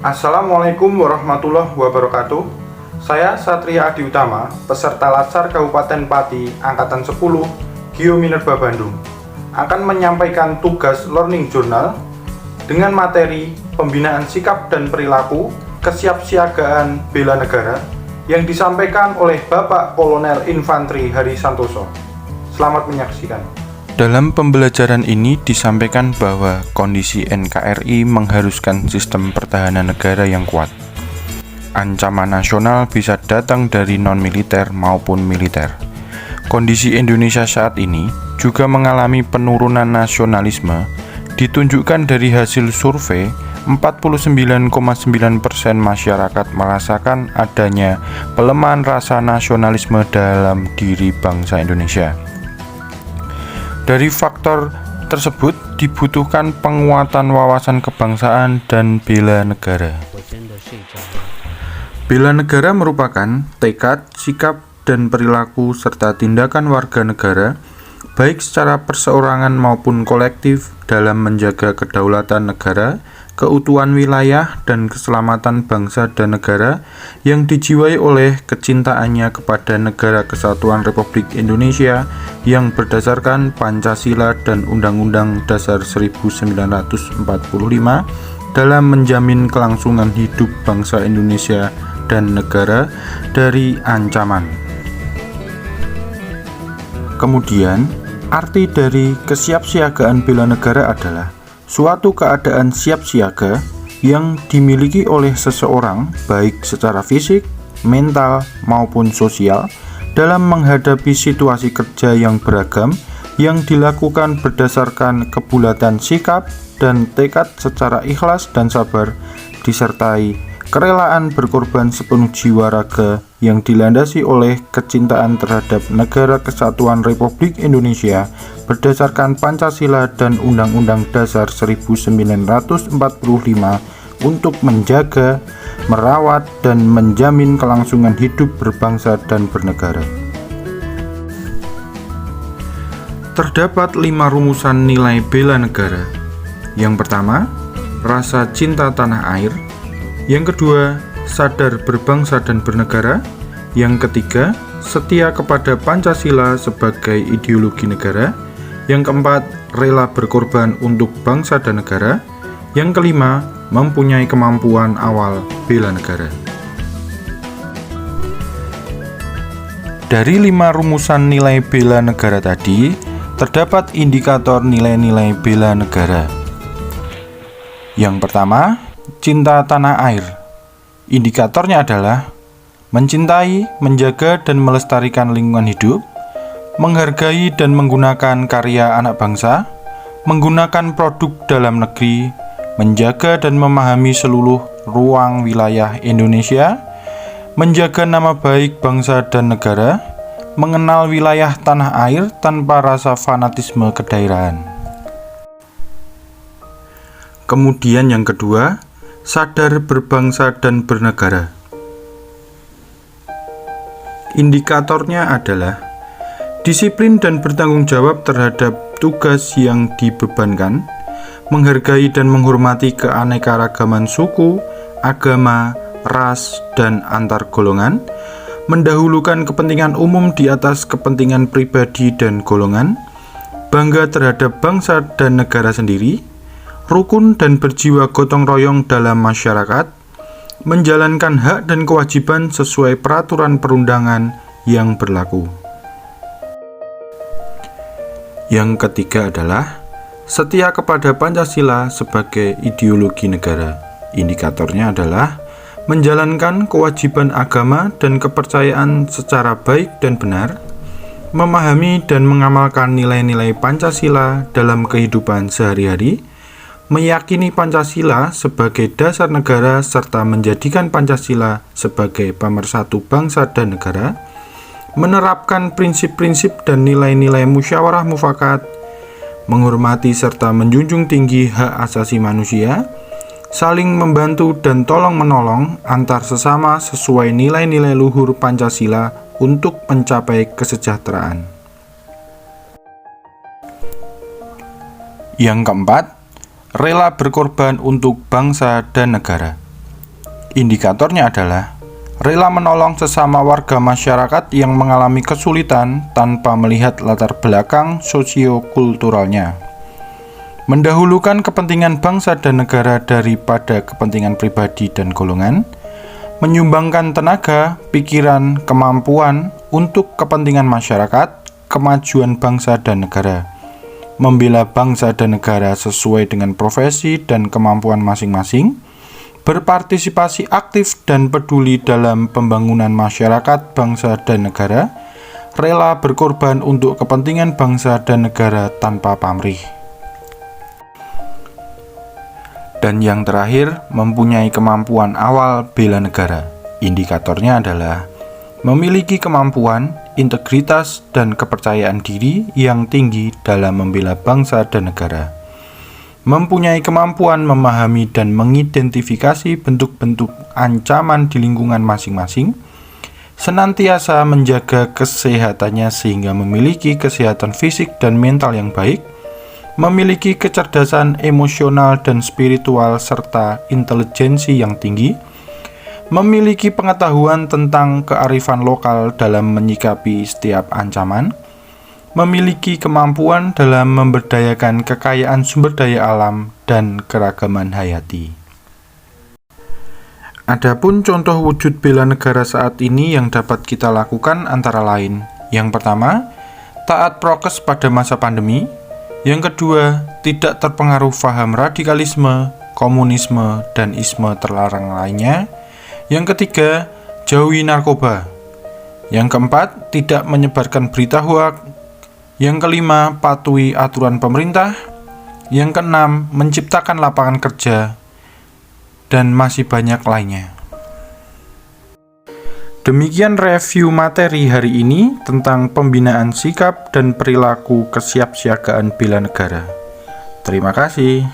Assalamualaikum warahmatullahi wabarakatuh. Saya Satria Adi Utama, peserta Latsar Kabupaten Pati Angkatan 10 Geominerba Bandung, akan menyampaikan tugas learning journal dengan materi pembinaan sikap dan perilaku kesiapsiagaan bela negara yang disampaikan oleh Bapak Kolonel Infantri Hari Santoso. Selamat menyaksikan. Dalam pembelajaran ini disampaikan bahwa kondisi NKRI mengharuskan sistem pertahanan negara yang kuat. Ancaman nasional bisa datang dari non-militer maupun militer. Kondisi Indonesia saat ini juga mengalami penurunan nasionalisme, ditunjukkan dari hasil survei 49,9% masyarakat merasakan adanya pelemahan rasa nasionalisme dalam diri bangsa Indonesia. Dari faktor tersebut dibutuhkan penguatan wawasan kebangsaan dan bela negara. Bela negara merupakan tekad, sikap, dan perilaku serta tindakan warga negara, baik secara perseorangan maupun kolektif dalam menjaga kedaulatan negara, keutuhan wilayah, dan keselamatan bangsa dan negara yang dijiwai oleh kecintaannya kepada Negara Kesatuan Republik Indonesia yang berdasarkan Pancasila dan Undang-Undang Dasar 1945 dalam menjamin kelangsungan hidup bangsa Indonesia dan negara dari ancaman. Kemudian, arti dari kesiapsiagaan bela negara adalah suatu keadaan siap siaga yang dimiliki oleh seseorang baik secara fisik, mental, maupun sosial dalam menghadapi situasi kerja yang beragam yang dilakukan berdasarkan kebulatan sikap dan tekad secara ikhlas dan sabar, disertai kerelaan berkorban sepenuh jiwa raga yang dilandasi oleh kecintaan terhadap Negara Kesatuan Republik Indonesia berdasarkan Pancasila dan Undang-Undang Dasar 1945 untuk menjaga, merawat, dan menjamin kelangsungan hidup berbangsa dan bernegara. Terdapat 5 rumusan nilai bela negara. Yang pertama, rasa cinta tanah air. Yang kedua, sadar berbangsa dan bernegara. Yang ketiga, setia kepada Pancasila sebagai ideologi negara. Yang keempat, rela berkorban untuk bangsa dan negara. Yang kelima, mempunyai kemampuan awal bela negara. Dari 5 rumusan nilai bela negara tadi, terdapat indikator nilai-nilai bela negara. Yang pertama, cinta tanah air. Indikatornya adalah mencintai, menjaga, dan melestarikan lingkungan hidup, menghargai dan menggunakan karya anak bangsa, menggunakan produk dalam negeri, menjaga dan memahami seluruh ruang wilayah Indonesia, menjaga nama baik bangsa dan negara, mengenal wilayah tanah air tanpa rasa fanatisme kedaerahan. Kemudian yang kedua, sadar berbangsa dan bernegara. Indikatornya adalah disiplin dan bertanggung jawab terhadap tugas yang dibebankan, menghargai dan menghormati keanekaragaman suku, agama, ras, dan antar golongan, mendahulukan kepentingan umum di atas kepentingan pribadi dan golongan, bangga terhadap bangsa dan negara sendiri, rukun dan berjiwa gotong royong dalam masyarakat, menjalankan hak dan kewajiban sesuai peraturan perundangan yang berlaku. Yang ketiga adalah setia kepada Pancasila sebagai ideologi negara. Indikatornya adalah menjalankan kewajiban agama dan kepercayaan secara baik dan benar, memahami dan mengamalkan nilai-nilai Pancasila dalam kehidupan sehari-hari, meyakini Pancasila sebagai dasar negara serta menjadikan Pancasila sebagai pemersatu bangsa dan negara, menerapkan prinsip-prinsip dan nilai-nilai musyawarah mufakat, menghormati serta menjunjung tinggi hak asasi manusia, saling membantu dan tolong-menolong antar sesama sesuai nilai-nilai luhur Pancasila untuk mencapai kesejahteraan. Yang keempat, rela berkorban untuk bangsa dan negara. Indikatornya adalah rela menolong sesama warga masyarakat yang mengalami kesulitan tanpa melihat latar belakang sosio-kulturalnya. Mendahulukan kepentingan bangsa dan negara daripada kepentingan pribadi dan golongan. Menyumbangkan tenaga, pikiran, kemampuan untuk kepentingan masyarakat, kemajuan bangsa dan negara. Membela bangsa dan negara sesuai dengan profesi dan kemampuan masing-masing. Berpartisipasi aktif dan peduli dalam pembangunan masyarakat, bangsa, dan negara, rela berkorban untuk kepentingan bangsa dan negara tanpa pamrih. Dan yang terakhir, mempunyai kemampuan awal bela negara. Indikatornya adalah memiliki kemampuan, integritas, dan kepercayaan diri yang tinggi dalam membela bangsa dan negara. Mempunyai kemampuan memahami dan mengidentifikasi bentuk-bentuk ancaman di lingkungan masing-masing, senantiasa menjaga kesehatannya sehingga memiliki kesehatan fisik dan mental yang baik, memiliki kecerdasan emosional dan spiritual serta intelijensi yang tinggi, memiliki pengetahuan tentang kearifan lokal dalam menyikapi setiap ancaman, memiliki kemampuan dalam memberdayakan kekayaan sumber daya alam dan keragaman hayati. Adapun contoh wujud bela negara saat ini yang dapat kita lakukan antara lain: yang pertama, taat prokes pada masa pandemi; yang kedua, tidak terpengaruh paham radikalisme, komunisme, dan isme terlarang lainnya; yang ketiga, jauhi narkoba; yang keempat, tidak menyebarkan berita hoaks; yang kelima, patuhi aturan pemerintah; yang keenam, menciptakan lapangan kerja; dan masih banyak lainnya. Demikian review materi hari ini tentang pembinaan sikap dan perilaku kesiapsiagaan bela negara. Terima kasih.